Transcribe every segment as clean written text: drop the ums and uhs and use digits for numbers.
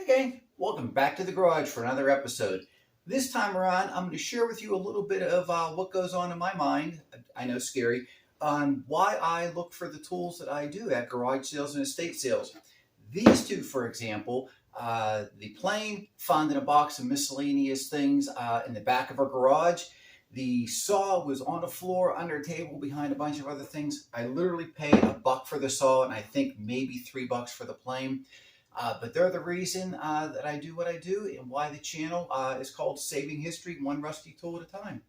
gang, welcome back to the garage for another episode. This time around, I'm going to share with you a little bit of what goes on in my mind, I know scary, on why I look for the tools that I do at garage sales and estate sales. These two, for example, the plane found in a box of miscellaneous things in the back of our garage. The saw was on the floor under a table behind a bunch of other things. I literally paid $1 for the saw and I think maybe $3 for the plane. But they're the reason that I do what I do and why the channel is called Saving History, One Rusty Tool at a Time.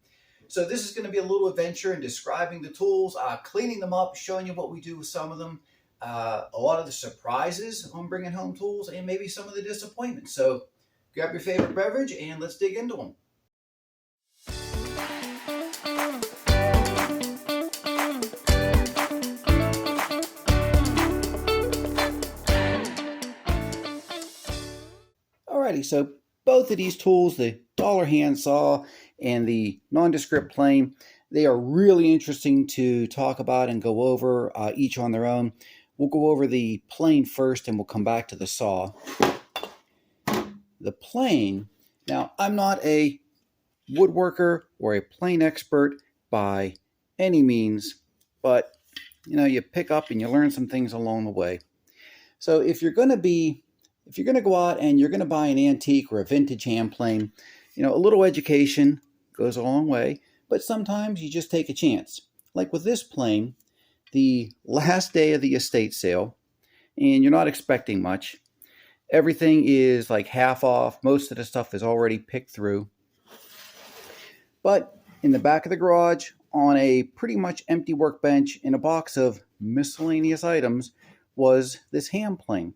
So this is going to be a little adventure in describing the tools, cleaning them up, showing you what we do with some of them, a lot of the surprises on bringing home tools, and maybe some of the disappointments. So grab your favorite beverage and let's dig into them. Alrighty, so both of these tools, the dollar hand saw and the nondescript plane, they are really interesting to talk about and go over each on their own. We'll go over the plane first and we'll come back to the saw. The plane, now I'm not a woodworker or a plane expert by any means, but you pick up and you learn some things along the way. So if you're going to go out and you're going to buy an antique or a vintage hand plane, a little education goes a long way, but sometimes you just take a chance. Like with this plane, the last day of the estate sale, and you're not expecting much. Everything is like half off. Most of the stuff is already picked through. But in the back of the garage, on a pretty much empty workbench in a box of miscellaneous items, was this hand plane.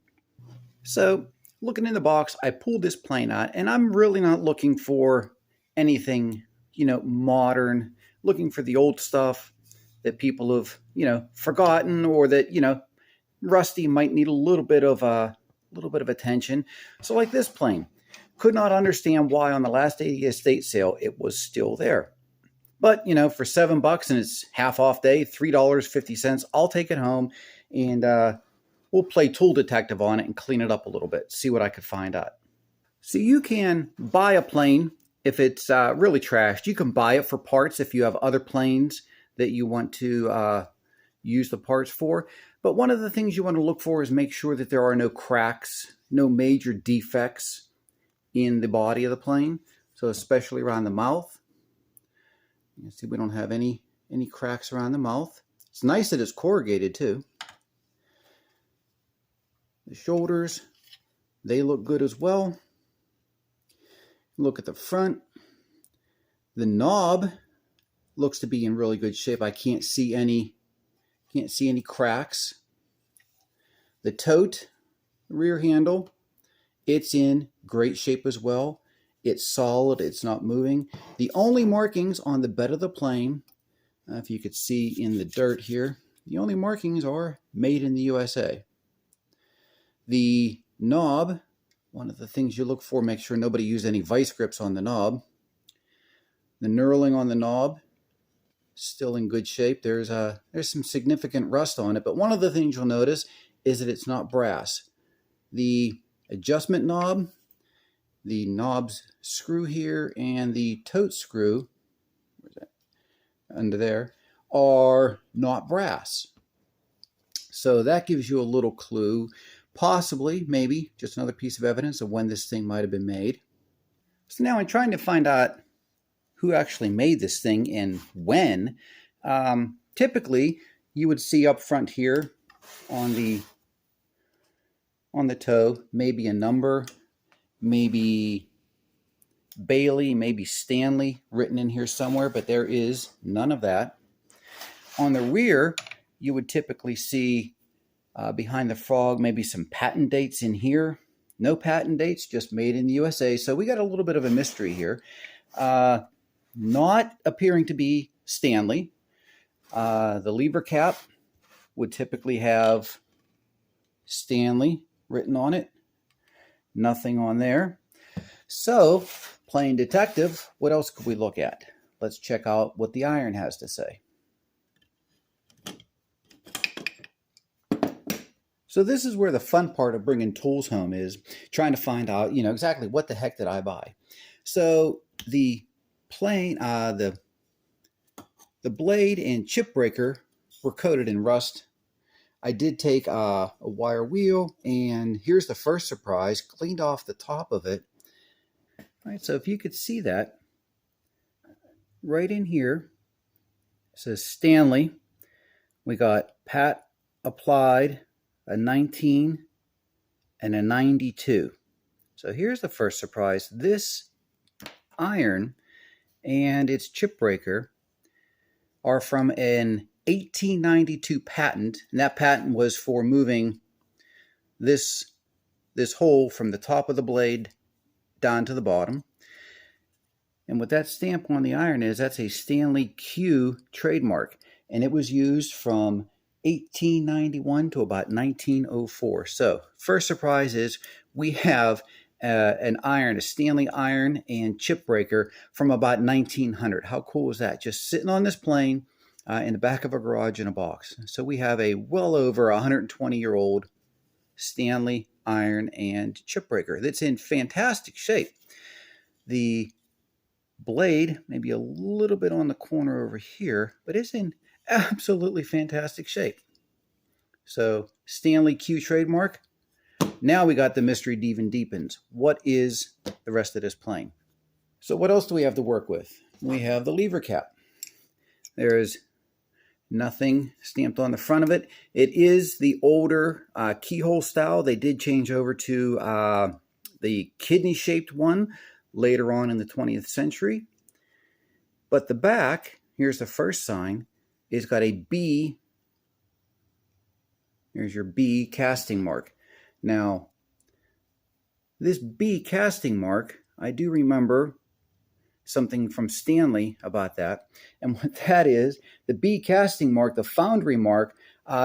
So looking in the box, I pulled this plane out, and I'm really not looking for anything, modern, looking for the old stuff that people have, forgotten, or that, rusty might need a little bit of attention. So like this plane, could not understand why on the last day of the estate sale it was still there. But, for $7 and it's half off day, $3.50, I'll take it home and we'll play tool detective on it and clean it up a little bit, see what I could find out. So you can buy a plane if it's really trashed. You can buy it for parts if you have other planes that you want to use the parts for. But one of the things you want to look for is make sure that there are no cracks, no major defects in the body of the plane. So especially around the mouth. You can see we don't have any cracks around the mouth. It's nice that it's corrugated too. The shoulders, they look good as well. Look at the front. The knob looks to be in really good shape. I can't see any cracks. The tote, rear handle, it's in great shape as well. It's solid, it's not moving. The only markings on the bed of the plane, if you could see in the dirt here, the only markings are made in the USA. The knob, one of the things you look for, make sure nobody used any vice grips on the knob. The knurling on the knob, still in good shape. There's some significant rust on it, but one of the things you'll notice is that it's not brass. The adjustment knob, the knob's screw here, and the tote screw, where's that? Under there, are not brass. So that gives you a little clue. Possibly, maybe, just another piece of evidence of when this thing might have been made. So now I'm trying to find out who actually made this thing and when. Typically, you would see up front here on the toe, maybe a number, maybe Bailey, maybe Stanley written in here somewhere, but there is none of that. On the rear, you would typically see behind the frog, maybe some patent dates in here. No patent dates, just made in the USA. So we got a little bit of a mystery here. Not appearing to be Stanley. The lever cap would typically have Stanley written on it. Nothing on there. So, playing detective, what else could we look at? Let's check out what the iron has to say. So this is where the fun part of bringing tools home is, trying to find out, exactly what the heck did I buy. So the plane, the blade and chip breaker were coated in rust. I did take a wire wheel, and here's the first surprise, cleaned off the top of it. All right, so if you could see that, right in here, it says Stanley. We got Pat applied a 19 and a 92. So here's the first surprise. This iron and its chip breaker are from an 1892 patent, and that patent was for moving this hole from the top of the blade down to the bottom. And what that stamp on the iron is, that's a Stanley Q trademark, and it was used from 1891 to about 1904. So first surprise is we have an iron, a Stanley iron and chip breaker from about 1900. How cool is that? Just sitting on this plane in the back of a garage in a box. So we have a well over 120-year-old Stanley iron and chip breaker that's in fantastic shape. The blade maybe a little bit on the corner over here, but it's in absolutely fantastic shape. So Stanley Q trademark. Now we got the mystery even deepens. What is the rest of this plane? So what else do we have to work with? We have the lever cap. There is nothing stamped on the front of it. It is the older keyhole style. They did change over to the kidney-shaped one later on in the 20th century. But the back, here's the first sign, is got a B. Here's your B casting mark. Now, this B casting mark, I do remember something from Stanley about that. And what that is, the B casting mark, the foundry mark,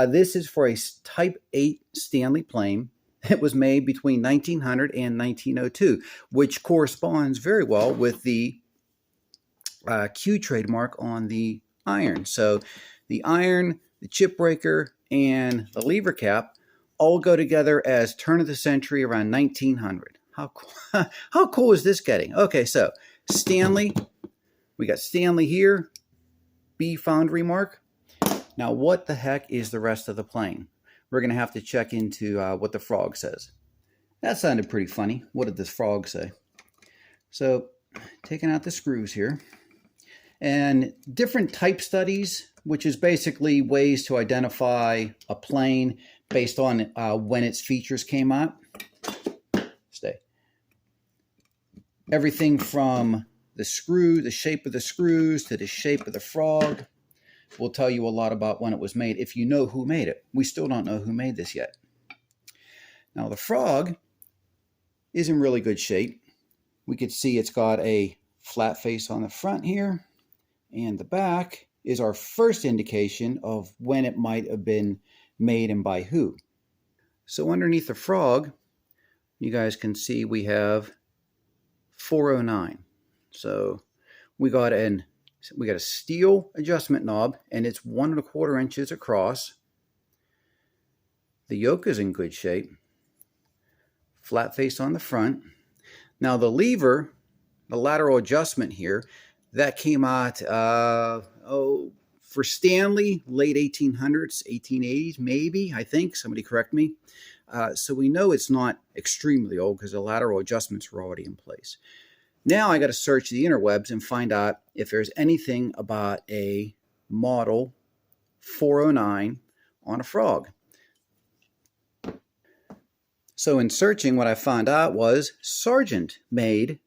this is for a Type 8 Stanley plane. It was made between 1900 and 1902, which corresponds very well with the Q trademark on the iron. So the iron, the chip breaker, and the lever cap all go together as turn of the century around 1900. How cool is this getting? Okay, so Stanley, we got Stanley here, B foundry mark. Now what the heck is the rest of the plane? We're going to have to check into what the frog says. That sounded pretty funny. What did this frog say? So taking out the screws here, and different type studies, which is basically ways to identify a plane based on when its features came out. Stay. Everything from the shape of the screws, to the shape of the frog will tell you a lot about when it was made, if you know who made it. We still don't know who made this yet. Now the frog is in really good shape. We could see it's got a flat face on the front here, and the back is our first indication of when it might have been made and by who. So underneath the frog, you guys can see we have 409. So we got a steel adjustment knob, and it's 1 1/4 inches across. The yoke is in good shape. Flat face on the front. Now the lever, the lateral adjustment here, that came out, for Stanley, late 1800s, 1880s, maybe, I think. Somebody correct me. So we know it's not extremely old because the lateral adjustments were already in place. Now I got to search the interwebs and find out if there's anything about a model 409 on a frog. So in searching, what I found out was Sargent made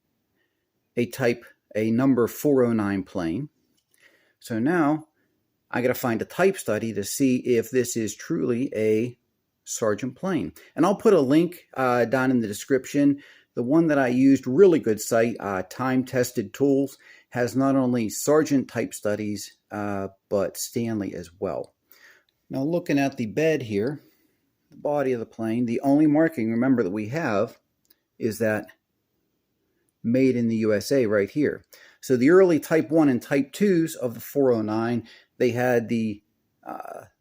a number 409 plane. So now I got to find a type study to see if this is truly a Sargent plane. And I'll put a link down in the description. The one that I used, really good site, Time Tested Tools, has not only Sargent type studies, but Stanley as well. Now looking at the bed here, the body of the plane, the only marking, remember, that we have is that made in the USA right here. So the early Type 1 and Type 2s of the 409, they had the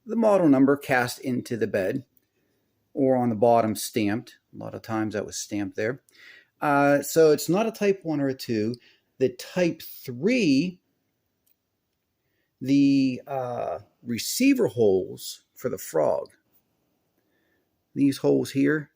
model number cast into the bed. or on the bottom stamped. A lot of times that was stamped there. So it's not a type 1 or a 2. The type 3, the receiver holes for the frog, these holes here,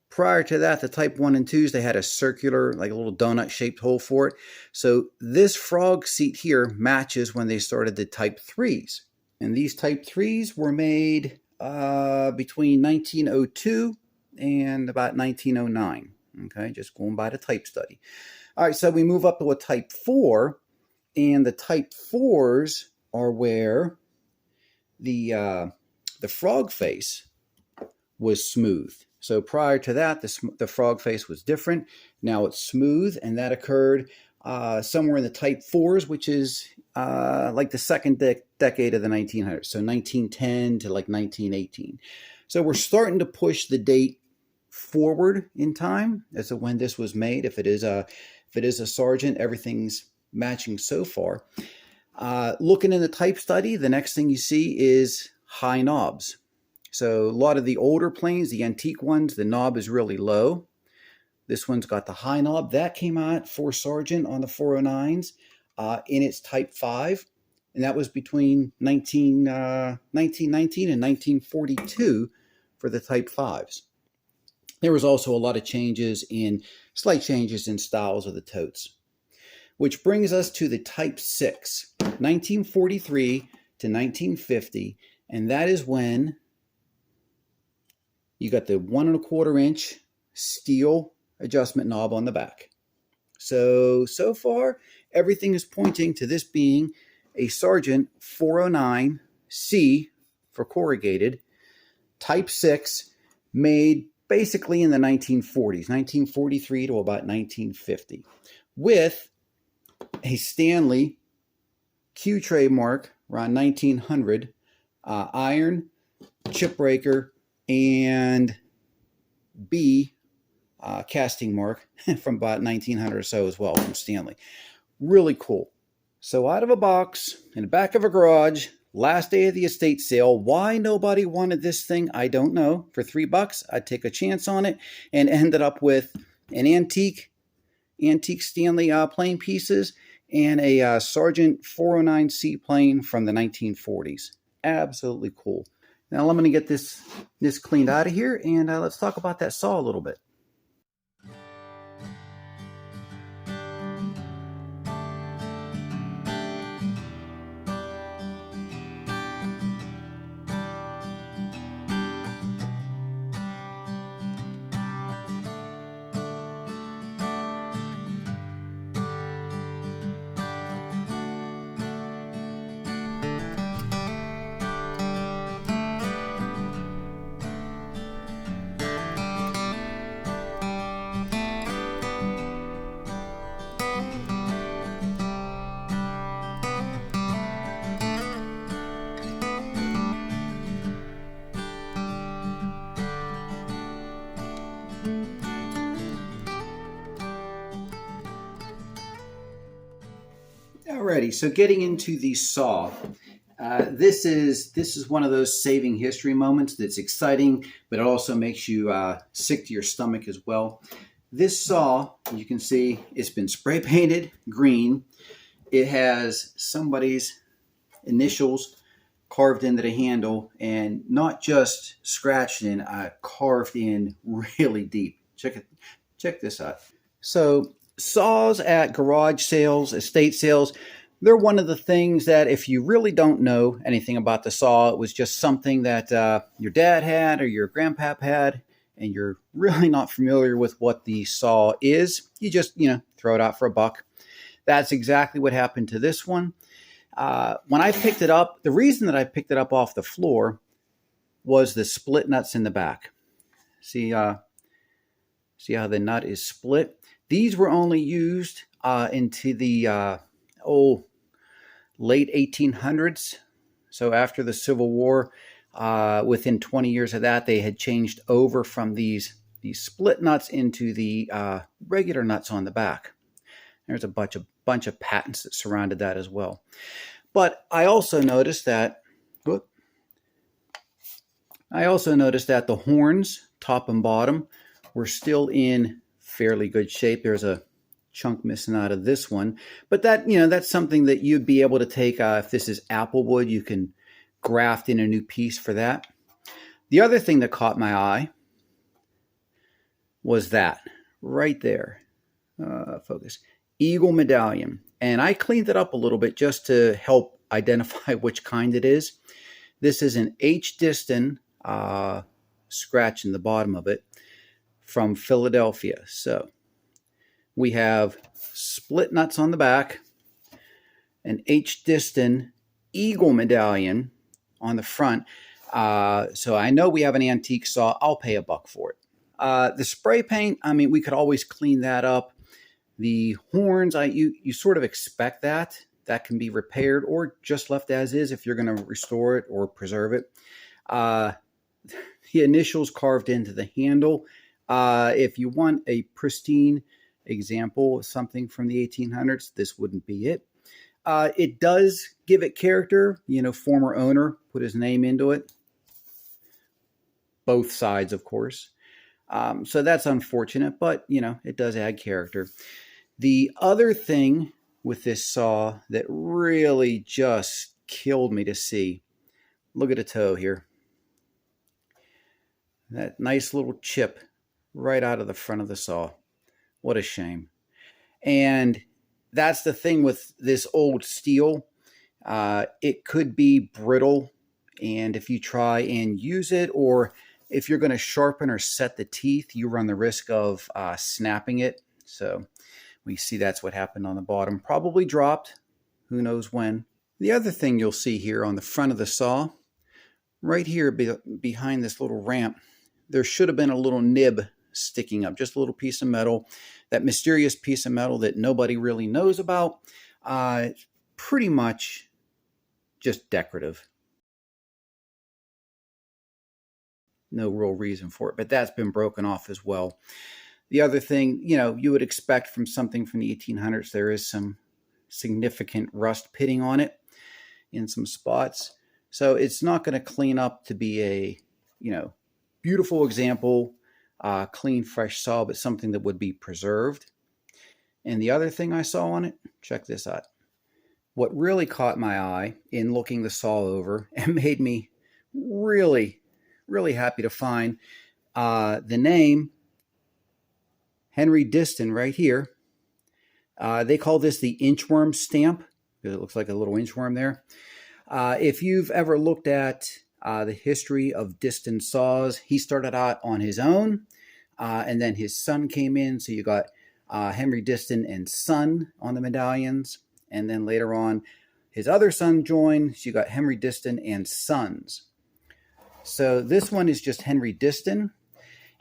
prior to that, the type 1 and 2s, they had a circular, like a little donut-shaped hole for it. So this frog seat here matches when they started the type 3s. And these type 3s were made between 1902 and about 1909. Okay, just going by the type study. All right, so we move up to a type 4, and the type 4s are where the frog face was smooth. So prior to that, the frog face was different. Now it's smooth, and that occurred somewhere in the type 4s, which is like the second decade of the 1900s, so 1910 to like 1918. So we're starting to push the date forward in time as to when this was made. If it is a Sargent, everything's matching so far. Looking in the type study, the next thing you see is high knobs. So a lot of the older planes, the antique ones, the knob is really low. This one's got the high knob. That came out for Sargent on the 409s in its type 5. And that was between 1919 and 1942 for the type 5s. There was also a lot of slight changes in styles of the totes. Which brings us to the type 6, 1943 to 1950. And that is when you got the 1 1/4 inch steel adjustment knob on the back. So far, everything is pointing to this being a Sargent 409C for corrugated, type 6, made basically in the 1940s, 1943 to about 1950, with a Stanley Q trademark around 1900, iron, chip breaker, and B casting mark from about 1900 or so as well from Stanley. Really cool. So out of a box, in the back of a garage, last day of the estate sale. Why nobody wanted this thing, I don't know. For $3, I'd take a chance on it, and ended up with an antique Stanley plane pieces and a Sargent 409C plane from the 1940s. Absolutely cool. Now I'm going to get this cleaned out of here, and let's talk about that saw a little bit. Alrighty, so getting into the saw. This is one of those saving history moments that's exciting, but it also makes you sick to your stomach as well. This saw, you can see, it's been spray painted green. It has somebody's initials carved into the handle, and not just scratched in, carved in really deep. Check this out. So saws at garage sales, estate sales, they're one of the things that if you really don't know anything about the saw, it was just something that your dad had or your grandpap had, and you're really not familiar with what the saw is, you just, throw it out for $1. That's exactly what happened to this one. When I picked it up, the reason that I picked it up off the floor was the split nuts in the back. See how the nut is split? These were only used into the late 1800s. So after the Civil War, within 20 years of that, they had changed over from these split nuts into the regular nuts on the back. There's a bunch of patents that surrounded that as well. But I also noticed that I also noticed that the horns, top and bottom, were still in fairly good shape. There's a chunk missing out of this one, but that, that's something that you'd be able to take. If this is apple wood, you can graft in a new piece for that. The other thing that caught my eye was that right there. Focus. Eagle medallion. And I cleaned it up a little bit just to help identify which kind it is. This is an H. Disston, scratch in the bottom of it, from Philadelphia. So we have split nuts on the back, an H. Disston eagle medallion on the front. So I know we have an antique saw. I'll pay $1 for it. The spray paint, I mean, we could always clean that up. The horns, you sort of expect that. That can be repaired or just left as is if you're going to restore it or preserve it. The initials carved into the handle. If you want a pristine example of something from the 1800s, this wouldn't be it. It does give it character. Former owner put his name into it. Both sides, of course. So that's unfortunate, but, it does add character. The other thing with this saw that really just killed me to see, look at the toe here. That nice little chip right out of the front of the saw. What a shame. And that's the thing with this old steel. It could be brittle, and if you try and use it, or if you're going to sharpen or set the teeth, you run the risk of snapping it. So we see that's what happened on the bottom. Probably dropped. Who knows when. The other thing you'll see here on the front of the saw, right here behind this little ramp, there should have been a little nib sticking up, just a little piece of metal. That mysterious piece of metal that nobody really knows about. Pretty much just decorative. No real reason for it, but that's been broken off as well. The other thing, you would expect from something from the 1800s, there is some significant rust pitting on it in some spots. So it's not going to clean up to be a, beautiful example, clean, fresh saw, but something that would be preserved. And the other thing I saw on it, check this out. What really caught my eye in looking the saw over and made me really, really happy to find the name Henry Disston right here. They call this the inchworm stamp because it looks like a little inchworm there. If you've ever looked at the history of Disston saws, he started out on his own, and then his son came in. So you got Henry Disston and son on the medallions, and then later on his other son joined. So you got Henry Disston and sons. So this one is just Henry Disston.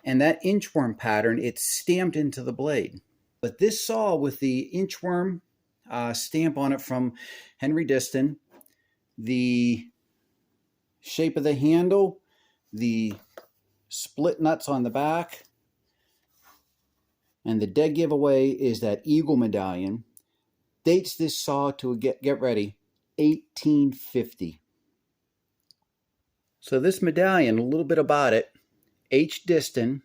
And that inchworm pattern, it's stamped into the blade. But this saw with the inchworm stamp on it from Henry Disston, the shape of the handle, the split nuts on the back, and the dead giveaway is that eagle medallion, dates this saw to, get ready, 1850. So this medallion, a little bit about it, H. Disston,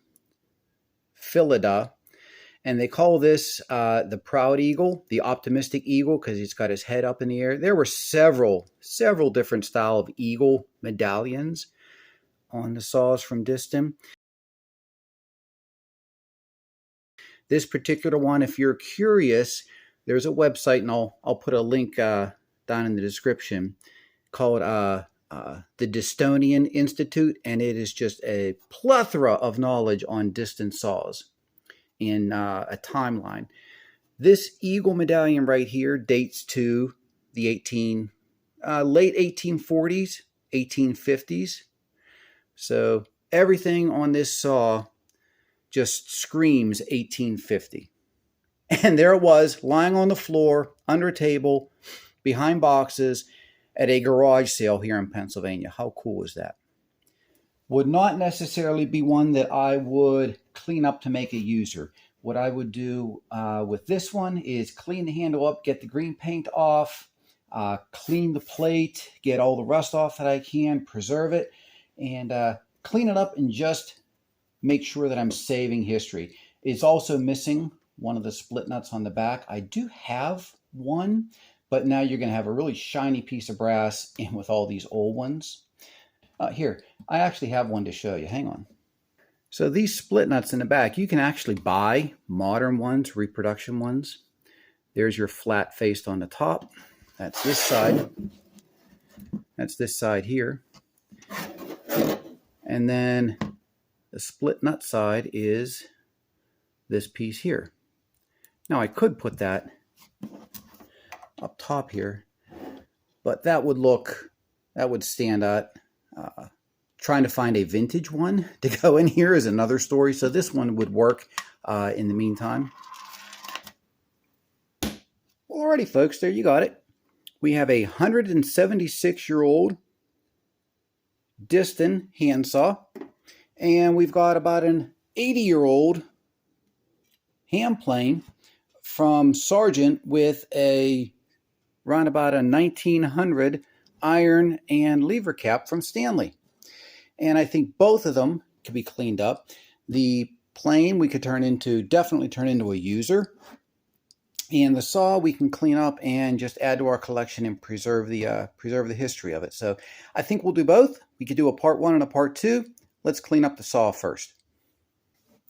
Philida, and they call this the proud eagle, the optimistic eagle, because he's got his head up in the air. There were several different style of eagle medallions on the saws from Disston. This particular one, if you're curious, there's a website, and I'll put a link down in the description, called the Disston Institute, and it is just a plethora of knowledge on Disston saws in a timeline. This eagle medallion right here dates to the late 1840s, 1850s. So everything on this saw just screams 1850. And there it was, lying on the floor, under a table, behind boxes, at a garage sale here in Pennsylvania. How cool is that? Would not necessarily be one that I would clean up to make a user. What I would do with this one is clean the handle up, get the green paint off, clean the plate, get all the rust off that I can, preserve it, and clean it up and just make sure that I'm saving history. It's also missing one of the split nuts on the back. I do have one, but now you're going to have a really shiny piece of brass in with all these old ones. Here, I actually have one to show you. Hang on. So these split nuts in the back, you can actually buy modern ones, reproduction ones. There's your flat faced on the top. That's this side. That's this side here. And then the split nut side is this piece here. Now I could put that up top here, but that would stand out. Trying to find a vintage one to go in here is another story. So this one would work in the meantime. Well, alrighty, folks, there you got it. We have a 176-year-old Disston handsaw, and we've got about an 80-year-old hand plane from Sargent with around about a 1900 iron and lever cap from Stanley. And I think both of them could be cleaned up. The plane we could definitely turn into a user. And the saw we can clean up and just add to our collection and preserve the history of it. So I think we'll do both. We could do a part 1 and a part 2. Let's clean up the saw first.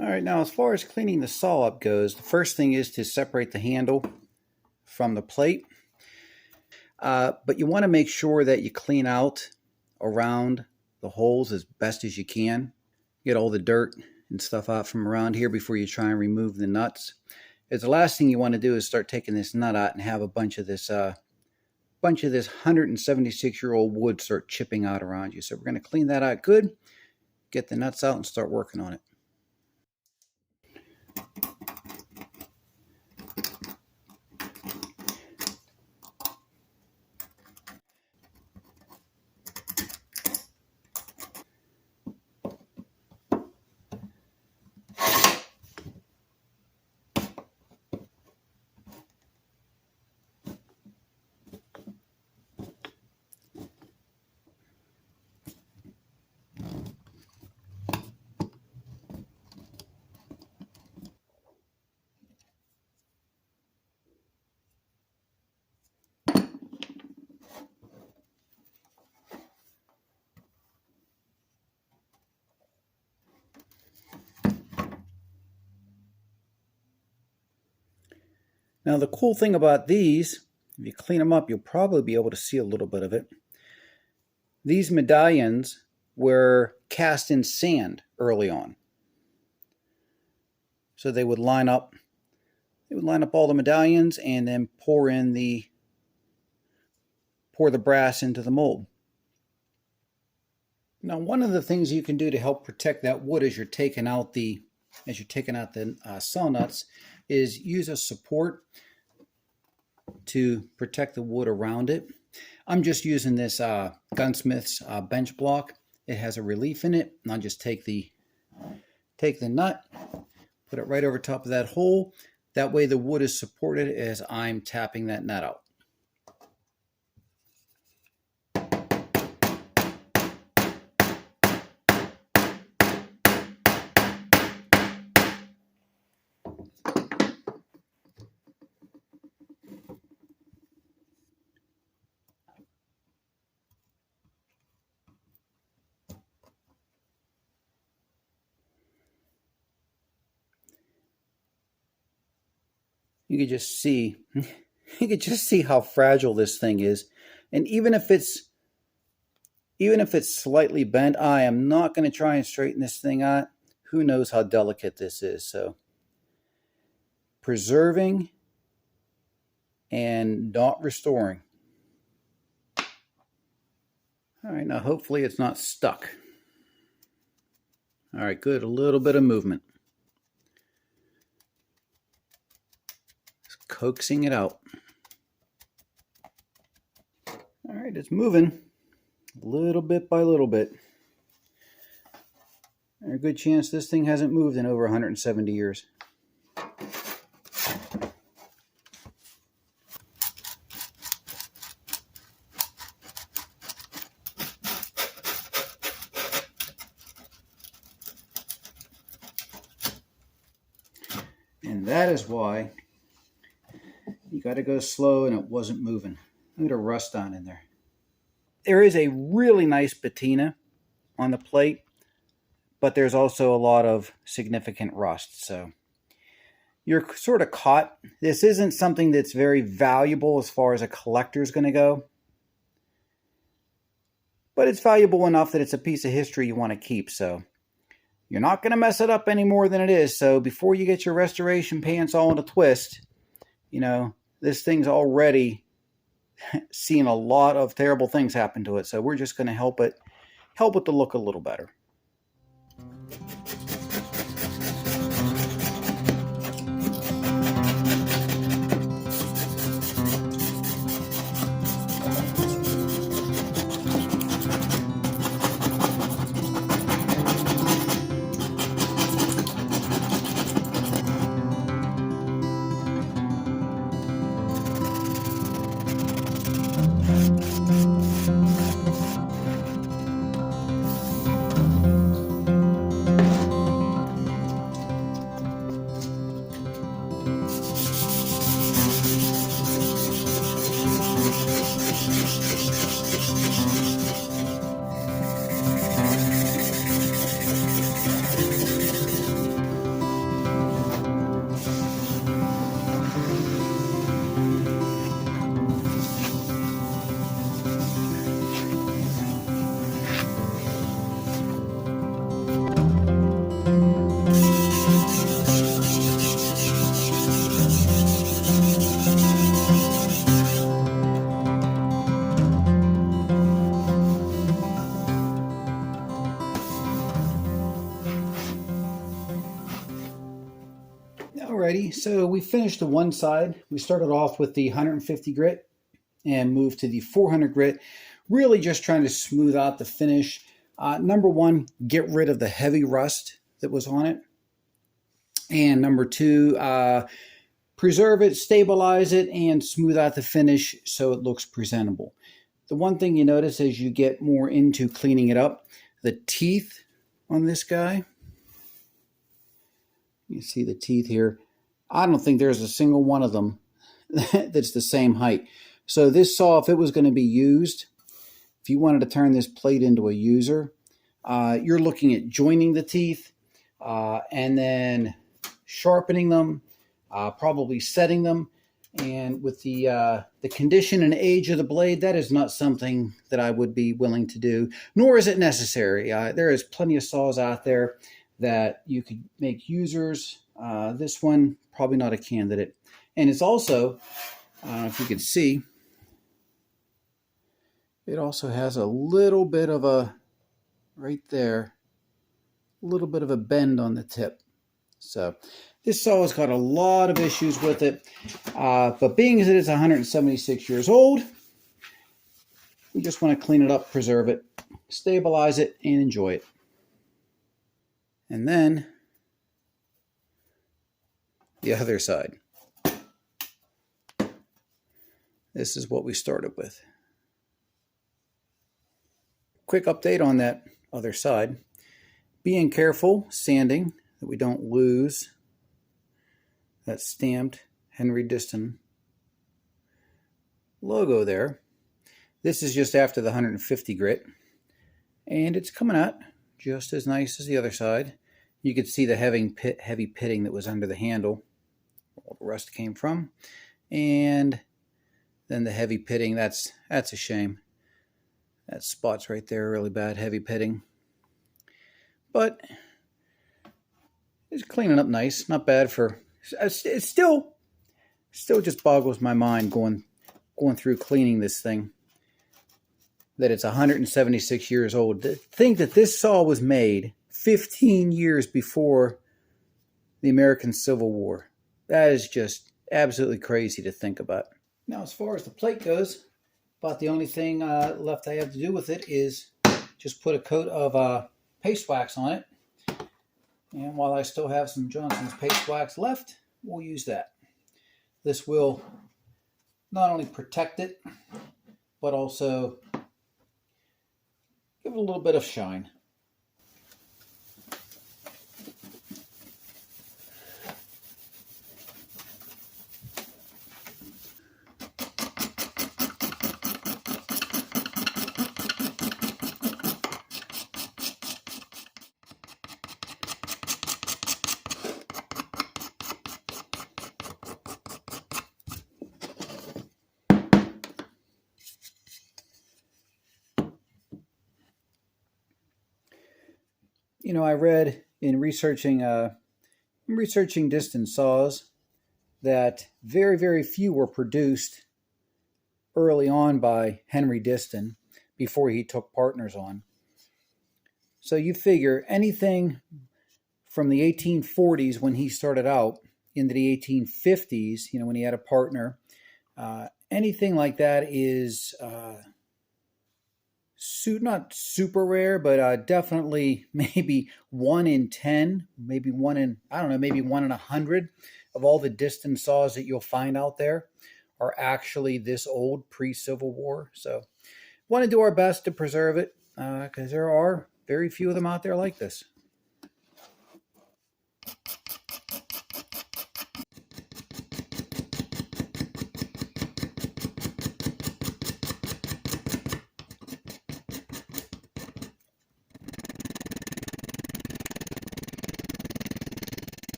All right, now as far as cleaning the saw up goes, the first thing is to separate the handle from the plate. But you want to make sure that you clean out around the holes as best as you can. Get all the dirt and stuff out from around here before you try and remove the nuts. Because the last thing you want to do is start taking this nut out and have a bunch of this 176-year-old wood start chipping out around you. So we're going to clean that out good, get the nuts out, and start working on it. Now the cool thing about these, if you clean them up, you'll probably be able to see a little bit of it. These medallions were cast in sand early on. So they would line up all the medallions and then pour the brass into the mold. Now one of the things you can do to help protect that wood as you're taking out the saw nuts is use a support to protect the wood around it. I'm just using this Gunsmith's bench block. It has a relief in it, and I'll just take the nut, put it right over top of that hole. That way the wood is supported as I'm tapping that nut out. You can just see how fragile this thing is. And even if it's slightly bent, I am not going to try and straighten this thing out. Who knows how delicate this is. So preserving and not restoring. All right, now hopefully it's not stuck. All right, good. A little bit of movement. Coaxing it out. All right, it's moving little bit by little bit. There's a good chance this thing hasn't moved in over 170 years. And that is why you got to go slow and it wasn't moving. Look at the rust on in there. There is a really nice patina on the plate, but there's also a lot of significant rust. So you're sort of caught. This isn't something that's very valuable as far as a collector's going to go, but it's valuable enough that it's a piece of history you want to keep. So you're not going to mess it up any more than it is. So before you get your restoration pants all in a twist, you know, this thing's already seen a lot of terrible things happen to it. So we're just going to help it to look a little better. Alrighty, so we finished the one side. We started off with the 150 grit and moved to the 400 grit, really just trying to smooth out the finish. Number one, get rid of the heavy rust that was on it. And number two, preserve it, stabilize it, and smooth out the finish so it looks presentable. The one thing you notice as you get more into cleaning it up, the teeth on this guy, you see the teeth here. I don't think there's a single one of them that's the same height. So this saw, if it was going to be used, if you wanted to turn this plate into a user, you're looking at joining the teeth and then sharpening them, probably setting them. And with the condition and age of the blade, that is not something that I would be willing to do, nor is it necessary. There is plenty of saws out there that you could make users. This one, probably not a candidate. And it's also, I don't know if you can see, it also has a little bit of a, right there, a little bit of a bend on the tip. So this saw has got a lot of issues with it. But being as it is 176 years old, we just want to clean it up, preserve it, stabilize it, and enjoy it. And then the other side. This is what we started with. Quick update on that other side. Being careful, sanding, that we don't lose that stamped Henry Disston logo there. This is just after the 150 grit, and it's coming out just as nice as the other side. You could see the heavy pitting that was under the handle, all the rust came from, and then the heavy pitting. That's a shame. That spot's right there, really bad, heavy pitting. But it's cleaning up nice, not bad for. It still just boggles my mind going through cleaning this thing, that it's 176 years old. To think that this saw was made 15 years before the American Civil War. That is just absolutely crazy to think about. Now, as far as the plate goes, about the only thing left I have to do with it is just put a coat of paste wax on it. And while I still have some Johnson's paste wax left, we'll use that. This will not only protect it, but also give it a little bit of shine. I read in researching Disston saws that very, very few were produced early on by Henry Disston before he took partners on. So you figure anything from the 1840s when he started out into the 1850s, when he had a partner, anything like that is not super rare, but definitely maybe 1 in 10, maybe 1 in, I don't know, maybe 1 in 100 of all the Disston saws that you'll find out there are actually this old, pre-Civil War. So want to do our best to preserve it because there are very few of them out there like this.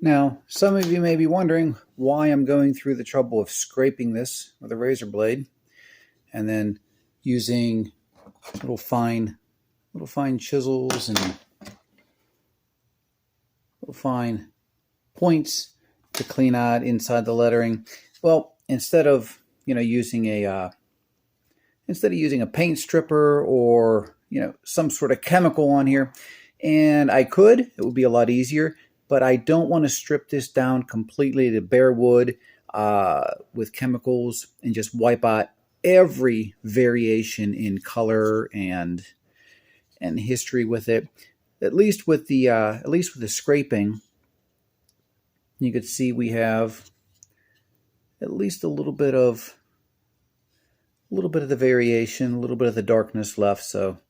Now, some of you may be wondering why I'm going through the trouble of scraping this with a razor blade and then using little fine chisels and little fine points to clean out inside the lettering. Well, instead of using a paint stripper or some sort of chemical on here, and it would be a lot easier. But I don't want to strip this down completely to bare wood with chemicals and just wipe out every variation in color and history with it. At least with the scraping, you could see we have at least a little bit of the variation, a little bit of the darkness left. So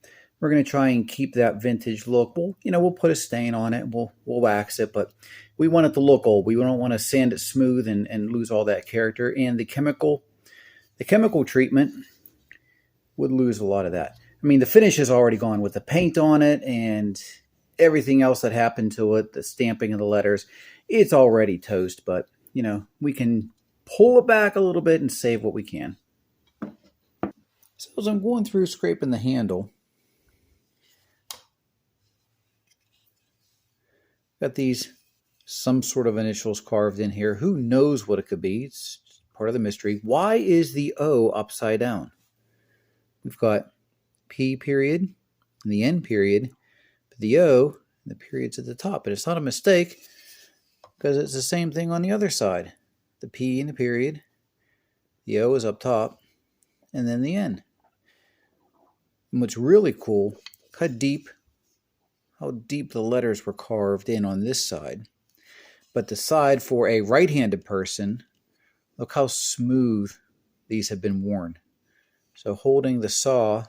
we're going to try and keep that vintage look. We'll put a stain on it. We'll wax it, but we want it to look old. We don't want to sand it smooth and lose all that character. And the chemical treatment would lose a lot of that. I mean, the finish is already gone with the paint on it and everything else that happened to it, the stamping of the letters. It's already toast, but we can pull it back a little bit and save what we can. So as I'm going through scraping the handle, got some sort of initials carved in here. Who knows what it could be? It's part of the mystery. Why is the O upside down? We've got P period and the N period, but the O, the period's at the top. But it's not a mistake because it's the same thing on the other side. The P and the period, the O is up top, and then the N. And what's really cool, how deep the letters were carved in on this side. But the side for a right-handed person, look how smooth these have been worn. So holding the saw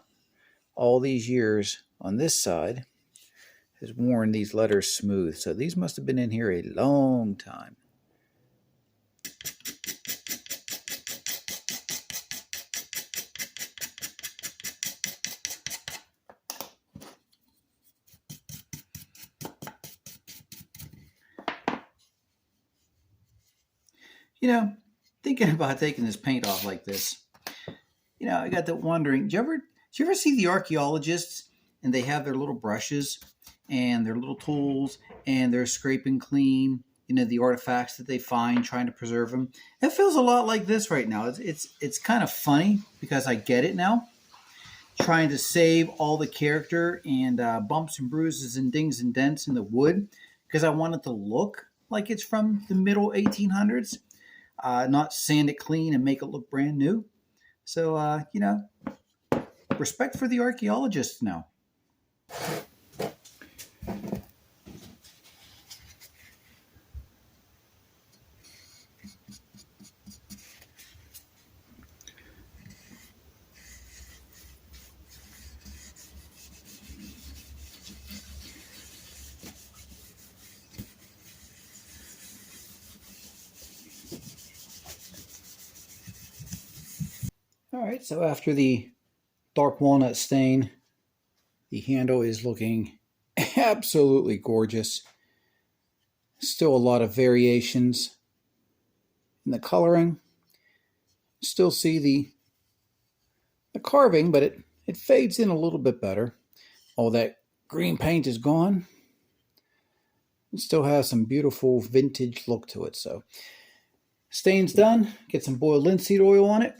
all these years on this side has worn these letters smooth. So these must have been in here a long time. Thinking about taking this paint off like this, I got to wondering, did you ever see the archaeologists and they have their little brushes and their little tools and they're scraping clean, the artifacts that they find, trying to preserve them? It feels a lot like this right now. It's kind of funny because I get it now. Trying to save all the character and bumps and bruises and dings and dents in the wood because I want it to look like it's from the middle 1800s. Not sand it clean and make it look brand new. So, respect for the archaeologists now. All right, so after the dark walnut stain The handle is looking absolutely gorgeous. Still a lot of variations in the coloring. Still see the carving, but it fades in a little bit better. All that green paint is gone. It still has some beautiful vintage look to it. So stain's done. Get some boiled linseed oil on it.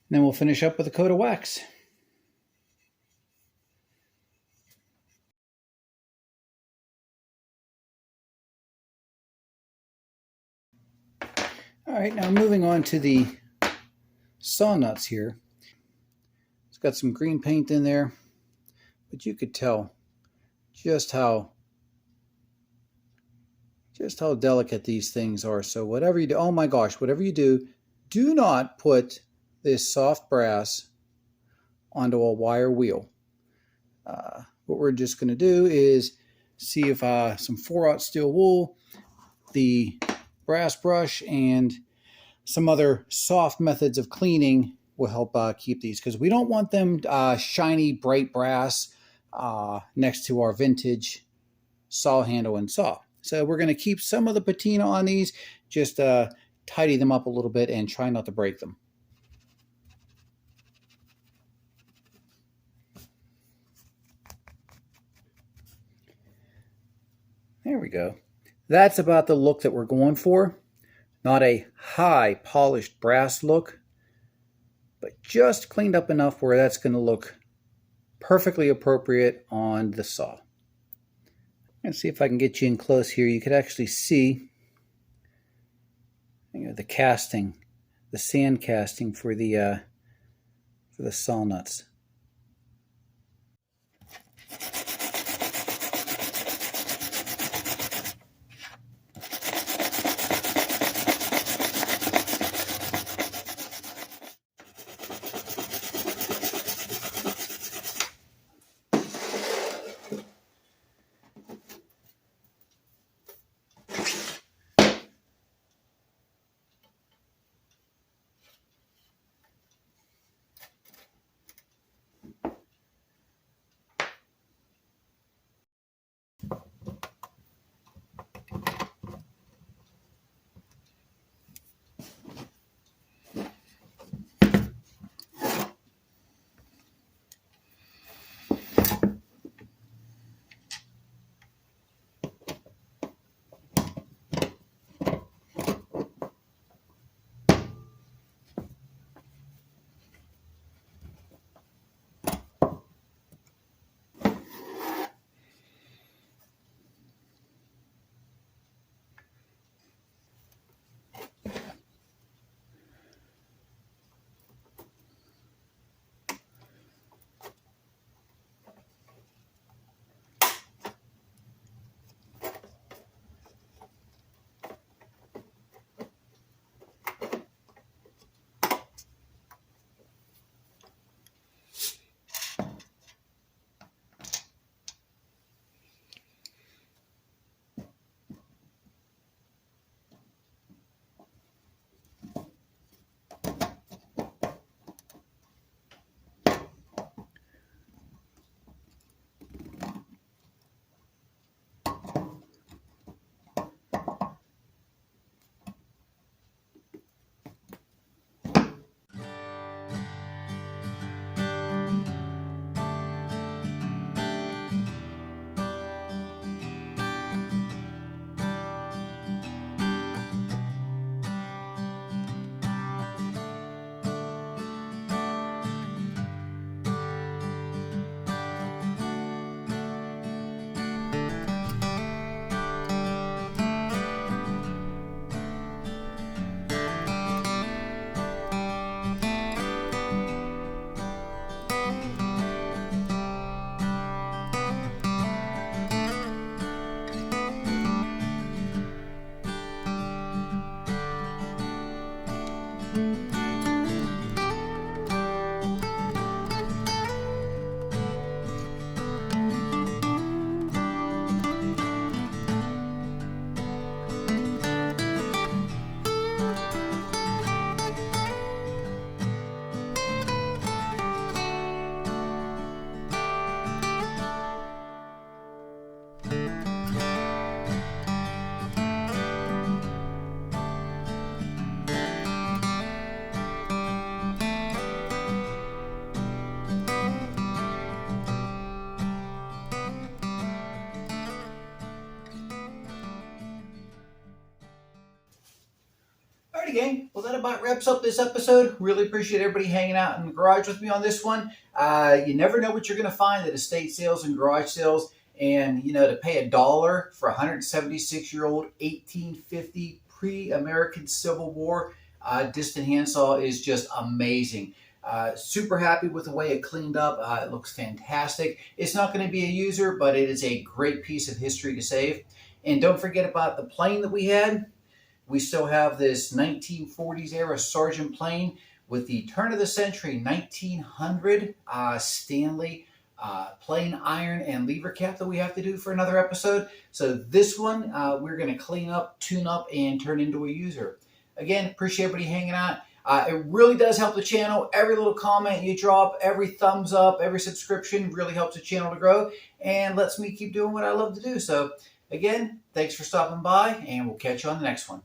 And then we'll finish up with a coat of wax. All right, now moving on to the saw nuts here. It's got some green paint in there, but you could tell just how delicate these things are. So whatever you do, oh my gosh, whatever you do, do not put this soft brass onto a wire wheel. What we're just going to do is see if some 4/0 steel wool, the brass brush, and some other soft methods of cleaning will help keep these, because we don't want them shiny, bright brass next to our vintage saw handle and saw. So we're going to keep some of the patina on these, just tidy them up a little bit and try not to break them. There we go. That's about the look that we're going for. Not a high polished brass look, but just cleaned up enough where that's going to look perfectly appropriate on the saw. Let's see if I can get you in close here. You could actually see, the casting, the sand casting for the saw nuts. Alrighty, gang. Well, that about wraps up this episode. Really appreciate everybody hanging out in the garage with me on this one. You never know what you're going to find at estate sales and garage sales. And, you know, to pay $1 for a 176-year-old 1850 pre-American Civil War Disston handsaw is just amazing. Super happy with the way it cleaned up. It looks fantastic. It's not going to be a user, but it is a great piece of history to save. And don't forget about the plane that we had. We still have this 1940s era Sargent plane with the turn of the century 1900 Stanley plain iron and lever cap that we have to do for another episode. So this one we're going to clean up, tune up, and turn into a user. Again, appreciate everybody hanging out. It really does help the channel. Every little comment you drop, every thumbs up, every subscription really helps the channel to grow and lets me keep doing what I love to do. So again, thanks for stopping by, and we'll catch you on the next one.